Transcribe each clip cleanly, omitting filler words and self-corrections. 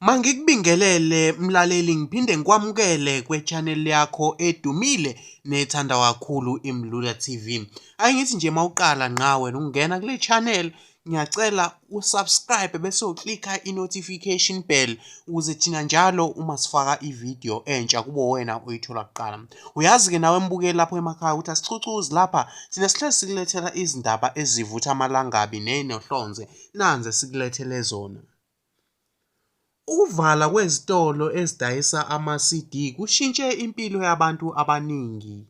Mangikubingelele mlaleli ngiphinde ngikwamukele kwe-channel yakho edumile nethanda kakhulu iMlula TV. Angithi nje mawuqala nqa wena ungena kule channel ngiyacela usubscribe bese uklikha i-notification bell ukuze thina njalo uma sifaka ivideo entsha kubo wena uyithola kuqala. Uyazi-ke nawe mbukeli lapho emakhaya ukuthi asicucuzi lapha thina sihlezi sikulethela izindaba ezivutha amalangabi nenohlonze nanze sikulethele zona. Ukuvala kwezitolo ezidayisa ama-CD kushintshe impilo yabantu abaningi.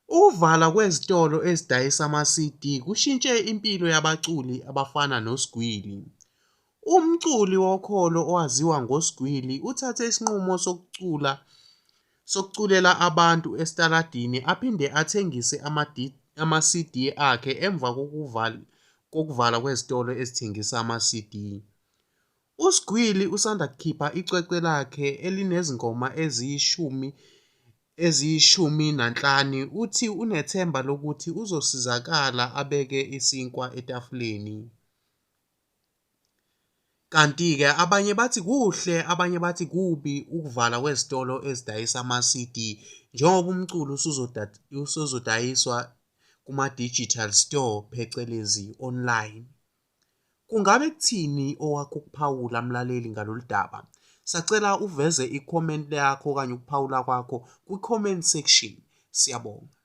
Ukuvala kwezitolo ezidayisa ama-CD kushintshe impilo yabaculi abafana noSgwili. Umculi wokholo owaziwa ngoSgwili uthathe isinqumo sokuculela abantu esitaladini aphinde athengise ama-CD akhe emva kokuvala kwezitolo ezithengisa ama-CD. USgwili usanda kukhipha icwecwe lakhe elinezingoma eziyishumi nanhlanu uthi unethemba lokuthi uzosizakala abeke isinkwa etafuleni. Kanti-ke abanye bathi kuhle abanye bathi kubi ukuvala kwezitolo ezidayisa ama-CD njengoba umculo usuzodayiswa kuma-digital store phecelezi online. Kungabe kuthini owakho ukuphawula mlaleli ngalolu daba? Sacela uveze i-comment yakho okanye ukuphawula kwakho kwi-comment section. Siyabonga.